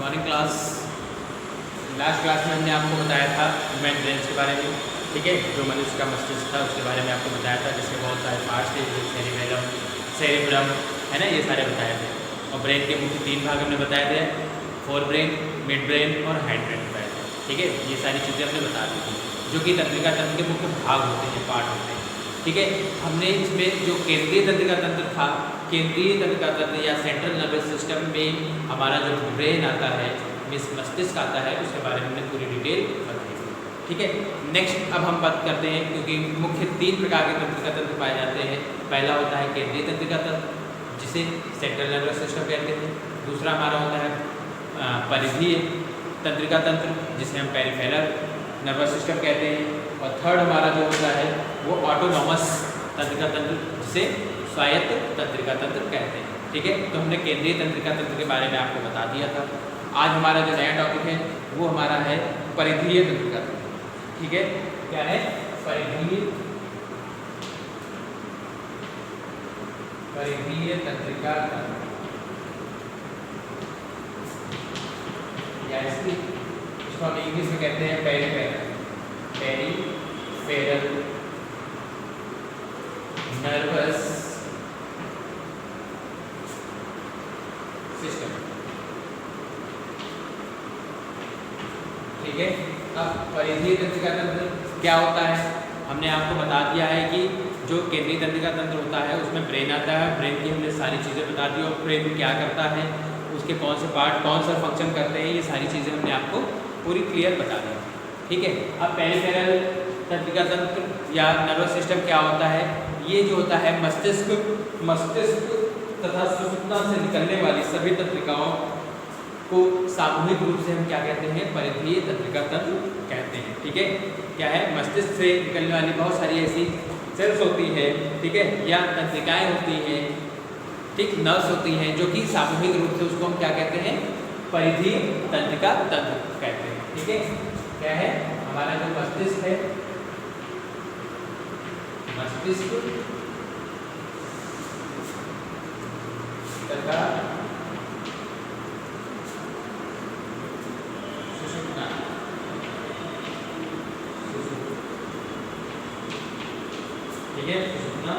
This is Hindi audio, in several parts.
Morning class. लास्ट क्लास में हमने आपको बताया था ह्यूमन ब्रेन के बारे में, ठीक है, जो मनुष्य का मस्तिष्क था उसके बारे में आपको बताया था, जिसके बहुत सारे पार्ट्स थे, जैसे सेरिबेलम, सेरिब्रम, है ना, ये सारे बताए थे। और ब्रेन के मुख्य 3 भाग हमने बताए थे, फोर ब्रेन, मिड ब्रेन और हैंड ब्रेन बताए थे, ठीक है। ये सारी चीज़ें हमने बता दी थी, जो कि तंत्रिका तंत्र के मुख्य भाग होते हैं, पार्ट होते हैं, ठीक है। हमने इसमें जो केंद्रीय तंत्रिका तंत्र था, केंद्रीय तंत्रिका तंत्र या सेंट्रल नर्वस सिस्टम में हमारा जो ब्रेन आता है, मस्तिष्क आता है, उसके बारे में हमने पूरी डिटेल बताई, ठीक है। नेक्स्ट अब हम बात करते हैं, क्योंकि मुख्य 3 प्रकार के तंत्रिका तंत्र पाए जाते हैं। पहला होता है केंद्रीय तंत्रिका तंत्र, जिसे सेंट्रल नर्वस सिस्टम कहते हैं। दूसरा हमारा होता है परिधीय तंत्रिका तंत्र, जिसे हम पेरिफेरल नर्वस सिस्टम कहते हैं। और थर्ड हमारा जो होता है वो ऑटोनॉमस तंत्रिका तंत्र, जिसे स्वायत्त तंत्रिका तंत्र कहते हैं, ठीक है। तो हमने केंद्रीय तंत्रिका तंत्र के बारे में आपको बता दिया था। आज हमारा जो नया टॉपिक है वो हमारा है परिधीय तंत्रिका तंत्र, ठीक है। क्या है? परिधीय तंत्रिका तंत्र, या इसको हम इंग्लिश में कहते हैं पेरिफेरल नर्वस सिस्टम, ठीक है। अब परिधीय तंत्रिका तंत्र क्या होता है? हमने आपको बता दिया है कि जो केंद्रीय तंत्रिका तंत्र होता है उसमें ब्रेन आता है। ब्रेन की हमने सारी चीज़ें बता दी, और ब्रेन क्या करता है, उसके कौन से पार्ट कौन सा फंक्शन करते हैं, ये सारी चीज़ें हमने आपको पूरी क्लियर बता दी, ठीक है। अब पेरिफेरल तंत्रिका तंत्र या नर्वस सिस्टम क्या होता है? ये जो होता है मस्तिष्क तथा सुषुम्ना से निकलने वाली सभी तंत्रिकाओं को सामूहिक रूप से हम क्या कहते हैं? परिधीय तंत्रिका तंत्र कहते हैं, ठीक है। क्या है? मस्तिष्क से निकलने वाली बहुत सारी ऐसी सेल्स होती है, ठीक है, या तंत्रिकाएं होती हैं, ठीक, नर्व्स होती हैं, जो कि सामूहिक रूप से उसको हम क्या कहते हैं? परिधीय तंत्रिका तंत्र कहते हैं, ठीक है। क्या है? हमारा जो मस्तिष्क है, मस्तिष्क तथा सुषुम्ना, ठीक है, सुषुम्ना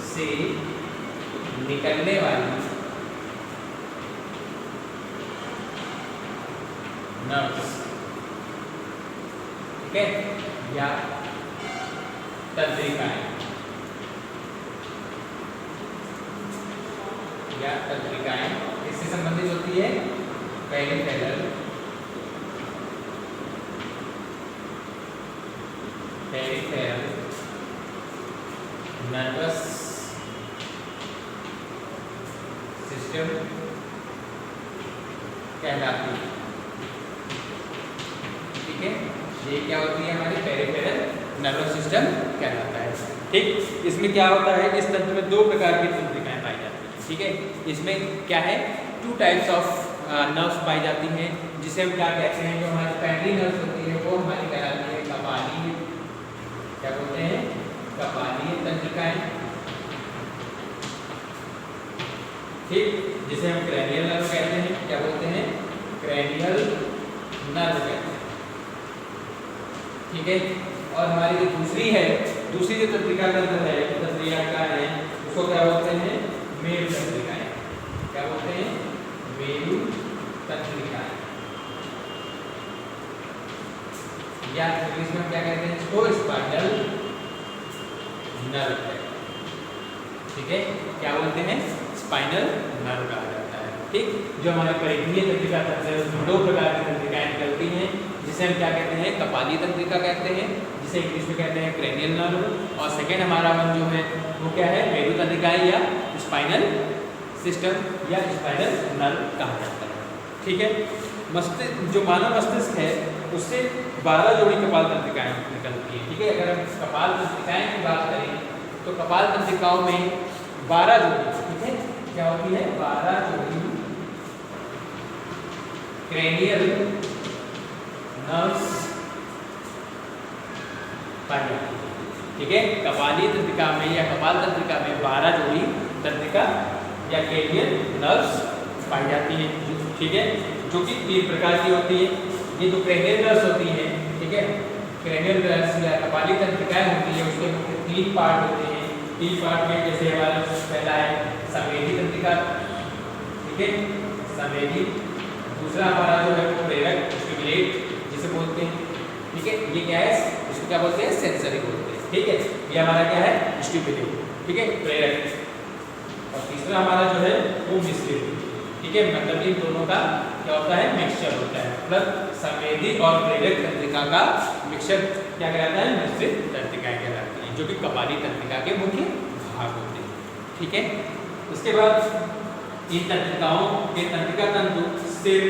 से निकलने वाली नर्व्स, ठीक है, या तंत्रिकाएं इससे संबंधित होती है पेरिफेरल नर्वस सिस्टम कहलाती है, ठीक है। ये क्या होती है? हमारी पेरिफेरल नर्वस सिस्टम कहलाता है, ठीक। इसमें क्या होता है? इस तंत्र में 2 प्रकार की तंत्रिकाएं पाई जाती हैं, ठीक है। इसमें क्या है? 2 टाइप्स ऑफ नर्व्स पाई जाती हैं, जिसे हम क्या कहते हैं? जो हमारी प्राइमरी नर्व्स होती है वो हमारी कहलाती है कपालीय, क्या बोलते हैं? कपालीय तंत्रिकाएं, ठीक, जिसे हम क्रैनियल नर्व कहते हैं। क्या बोलते हैं? क्रैनियल नर्व कहते हैं, ठीक है। और हमारी जो दूसरी जो तंत्रिका तंत्र है, तंत्रिका क्या है, उसको क्या बोलते हैं? मेरु तंत्रिकाएं। क्या बोलते हैं? मेरु तंत्रिकाएं, या इंग्लिश में क्या कहते हैं? इसको स्पाइनल नर्व है, ठीक है। क्या बोलते हैं? स्पाइनल नर्व कहा जाता है, ठीक। जो हमारे परिधीय तंत्रिका तंत्र है उसमें 2 प्रकार की तंत्रिकाएं निकलती हैं, जिसे हम क्या कहते हैं? कपालीय तंत्रिका कहते हैं, जिसे इंग्लिश में कहते हैं क्रैनियल नर्व। और सेकेंड हमारा वन जो है वो क्या है? मेरु तंत्रिकाएं या स्पाइनल सिस्टम या स्पाइनल नर्व कहा जाता है, ठीक है। मस्तिष्क, जो मानव मस्तिष्क है उससे 12 जोड़ी कपाल तंत्रिकाएं निकलती हैं, ठीक है। अगर हम कपाल तंत्रिकाएं की बात करें तो कपाल तंत्रिकाओं में 12 जोड़ी, ठीक है, क्या होती है? 12 जोड़ी क्रैनियल नर्व्स पाई जाती है, ठीक है। कपालीय तंत्रिका में या कपाल तंत्रिका में 12 जोड़ी तंत्रिका या क्रैनियल नर्व्स पाई जाती है, ठीक है, जो कि 3 प्रकार की होती है। ये जो क्रेनियल नर्व्स होती है, ठीक है, क्रेनियल नर्व्स या कपाली तंत्रिकाएं होती है, उसके मुख्य 3 पार्ट होते हैं। 3 पार्ट में जैसे हमारा पहला है संवेदी तंत्रिका, ठीक है, संवेदी। दूसरा हमारा जो है वो प्रेरक स्टिमुलेट जिसे बोलते हैं, ठीक है, ये क्या है, इसको क्या बोलते हैं, सेंसरी बोलते हैं, ठीक है। ये हमारा क्या है, स्टिमुलेट, ठीक है, प्रेरक। और तीसरा हमारा जो है वो मिश्रित, ठीक है, मतलब इन दोनों का क्या होता है, मिक्सचर होता है। मतलब संवेदी और प्रेरक तंत्रिका का मिक्सचर क्या कहलाता है, मिश्रित तंत्रिकाएं कहलाती हैं, जो कि कपाली तंत्रिका के मुख्य भाग होते हैं, ठीक है। उसके बाद इन तंत्रिकाओं के तंत्रिका तंतु सिर,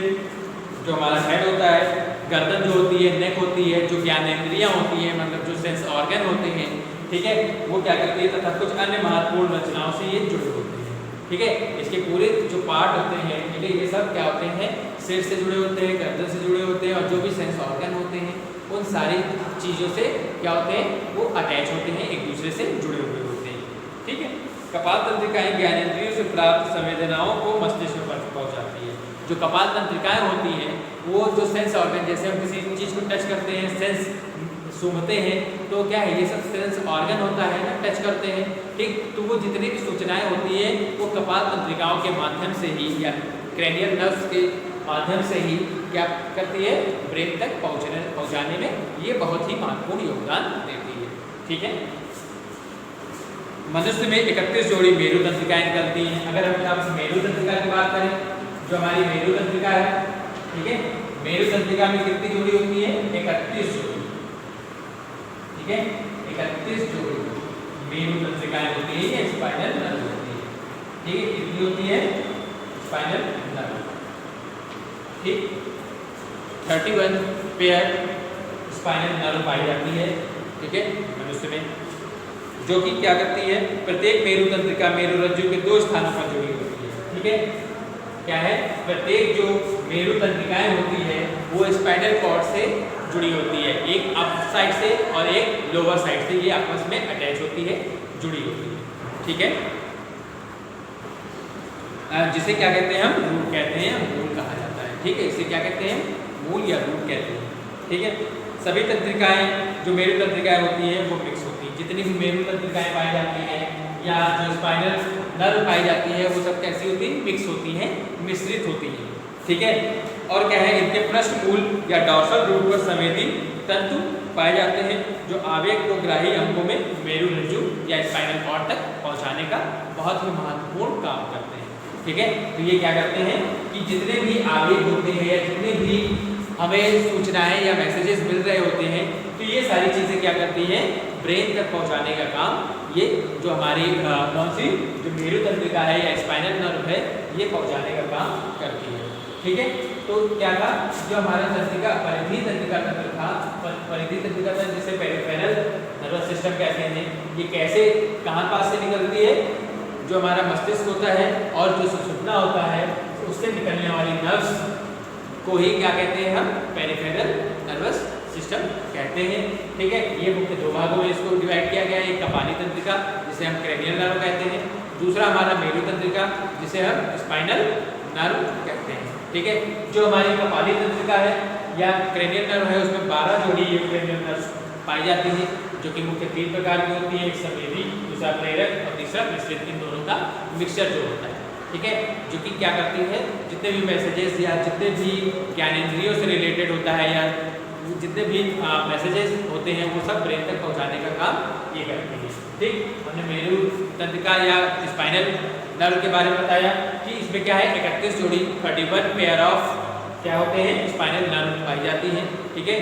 जो हमारा हेड होता है, गर्दन जो होती है, नेक होती है, जो ज्ञानेंद्रियां होती हैं, मतलब जो सेंस ऑर्गन होते हैं, ठीक है, वो क्या करती है, तथा कुछ अन्य महत्वपूर्ण रचनाओं से ये जुड़े होते हैं, ठीक है। इसके पूरे जो पार्ट होते हैं, ठीक है, ये सब क्या होते हैं, सिर से जुड़े होते हैं, गर्दन से जुड़े होते हैं, और जो भी सेंस ऑर्गन होते हैं उन सारी चीज़ों से क्या होते हैं, वो अटैच होते हैं, एक दूसरे से जुड़े हुए होते हैं, ठीक है। कपाल तंत्रिकाएं ज्ञानेंद्रियों से प्राप्त संवेदनाओं को मस्तिष्क में पहुंचाती है। जो कपाल तंत्रिकाएं होती हैं वो जो सेंस ऑर्गन, जैसे हम किसी चीज़ को टच करते हैं, सेंस सूंघते हैं, तो क्या है, ये सब सेंस ऑर्गन होता है ना, टच करते हैं, ठीक। तो वो जितनी भी सूचनाएं होती है वो कपाल तंत्रिकाओं के माध्यम से ही या क्रेनियल नर्व्स के माध्यम से ही क्या करती है, ब्रेन तक पहुंचाने में ये बहुत ही महत्वपूर्ण योगदान देती है, ठीक है। मनुष्य में 31 जोड़ी मेरु तंत्रिकाएं निकलती हैं। अगर हम यहाँ मेरु तंत्रिका की बात करें, जो हमारी मेरु तंत्रिका है, ठीक है, मेरु तंत्रिका में कितनी जोड़ी होती है, 31 जोड़ी, ठीक है, 31 जोड़ी मेरु तंत्रिकाएं होती है, ये स्पाइनल नर्व होती है, ठीक है, कितनी होती है, स्पाइनल नर्व, ठीक, 31 पेयर स्पाइनल नर्व पाई जाती है, ठीक है, मनुष्य में, जो कि क्या करती है, प्रत्येक मेरु तंत्रिका मेरु रज्जु के 2 स्थानों पर जुड़ी होती है, ठीक है। क्या है, प्रत्येक जो मेरु तंत्रिकाएं होती है वो स्पाइनल कॉर्ड से जुड़ी होती है, एक अप साइड से और एक लोअर साइड से, ये आपस में अटैच होती है, जुड़ी होती है, ठीक है। जिसे क्या कहते हैं, हम रूट कहते हैं, मूल कहा जाता है, ठीक है, इसे क्या कहते हैं, मूल या रूट कहते हैं, ठीक है। सभी तंत्रिकाएं जो मेरु तंत्रिकाएं होती हैं वो मिक्स होती हैं, जितनी भी मेरु तंत्रिकाएं पाई जाती हैं या जो स्पाइनल नर्व पाई जाती है वो सब कैसी होती है, मिक्स होती हैं, मिश्रित होती हैं, ठीक है। और क्या है, इनके पृष्ठ मूल या डॉर्सल रूट पर संवेदी तंतु पाए जाते हैं, जो आवेग को ग्राही अंगों में मेरु रज्जु या स्पाइनल कॉर्ड तक पहुंचाने का बहुत ही महत्वपूर्ण काम करते हैं, ठीक है। तो ये क्या करते हैं कि जितने भी आवेग होते हैं या जितने भी हमें सूचनाएं या मैसेजेस मिल रहे होते हैं, तो ये सारी चीज़ें क्या करती हैं, ब्रेन तक पहुंचाने का काम ये जो हमारी कौन सी जो मेरु तंत्रिका है या स्पाइनल नर्व है ये पहुंचाने का काम करती है, ठीक है। तो क्या था, जो हमारा तंत्रिका परिधि तंत्रिका तंत्र था, परिधि तंत्रिका तंत्र जिसे पेरिफेरल नर्वस सिस्टम कहते हैं, ये कैसे कहाँ पास से निकलती है, जो हमारा मस्तिष्क होता है और जो सुषुम्ना होता है उससे निकलने वाली नर्व्स को ही क्या कहते हैं, हम पेरिफेरल नर्वस सिस्टम कहते हैं, ठीक है। ये मुख्य 2 भागों में इसको डिवाइड किया गया है, एक कपाली तंत्रिका जिसे हम क्रेनियल नर्व कहते हैं, दूसरा हमारा मेरु तंत्रिका जिसे हम स्पाइनल नर्व कहते हैं, ठीक है। जो हमारी कपाली तंत्रिका है या क्रेनियल नर्व है उसमें 12 जोड़ी ये क्रेनियल नर्व पाई जाती है, जो कि मुख्य 3 प्रकार की होती है, एक संवेदी, दूसरा प्रेरक और तीसरा मिश्रित, इन दोनों का मिक्सचर जो होता है, ठीक है, जो कि क्या करती है, जितने भी मैसेजेस या जितने भी ज्ञानेंद्रियों से रिलेटेड होता है या जितने भी मैसेजेस होते हैं वो सब ब्रेन तक पहुंचाने का काम ये करती है, ठीक। हमने मेरु तंत्रिका या स्पाइनल नर्व के बारे में बताया कि इसमें क्या है, 31 जोड़ी 31 पेयर ऑफ क्या होते हैं, स्पाइनल नर्व पाई जाती हैं, ठीक है,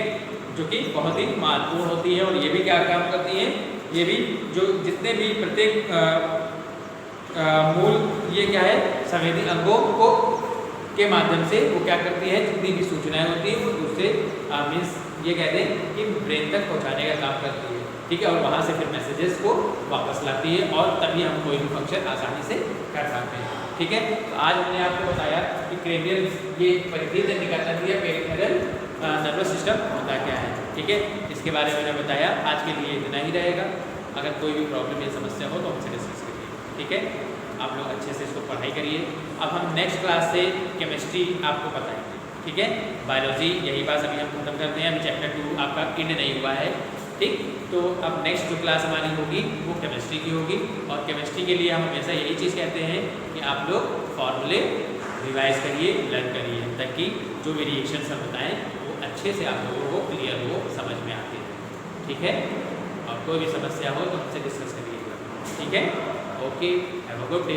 जो कि बहुत ही महत्वपूर्ण होती है। और ये भी क्या काम करती हैं, ये भी जो जितने भी प्रत्येक मूल ये क्या है, संवेदी अंगों को के माध्यम से वो क्या करती है, जितनी भी सूचनाएं होती हैं वो दूसरे मीन्स ये कहते हैं कि ब्रेन तक पहुंचाने का काम करती है, ठीक है, और वहाँ से फिर मैसेजेस को वापस लाती है और तभी हम कोई भी फंक्शन आसानी से कर पाते हैं, ठीक है। तो आज हमने आपको बताया कि क्रेनियल ये परिधि तंत्रिका तंत्र या पेरिफेरल नर्वस सिस्टम होता क्या है, ठीक है, इसके बारे में मैंने बताया। आज के लिए इतना ही रहेगा, अगर कोई भी प्रॉब्लम या समस्या हो तो हमसे डिस्कस करिए, ठीक है। आप लोग अच्छे से इसको पढ़ाई करिए। अब हम नेक्स्ट क्लास से केमिस्ट्री आपको बताएंगे, ठीक है। बायोलॉजी यही बात अभी हम खत्म करते हैं, अभी चैप्टर 2 आपका इंड नहीं हुआ है, ठीक। तो अब नेक्स्ट जो क्लास हमारी होगी वो केमिस्ट्री की होगी, और केमिस्ट्री के लिए हम हमेशा यही चीज़ कहते हैं कि आप लोग फॉर्मूले रिवाइज करिए, लर्न करिए, ताकि जो भी रिएक्शन हम बताएँ वो अच्छे से आप लोगों को क्लियर हो, समझ में आते हैं, ठीक है। और कोई भी समस्या हो तो हमसे डिस्कस करिएगा, ठीक है। Okay, have a good day.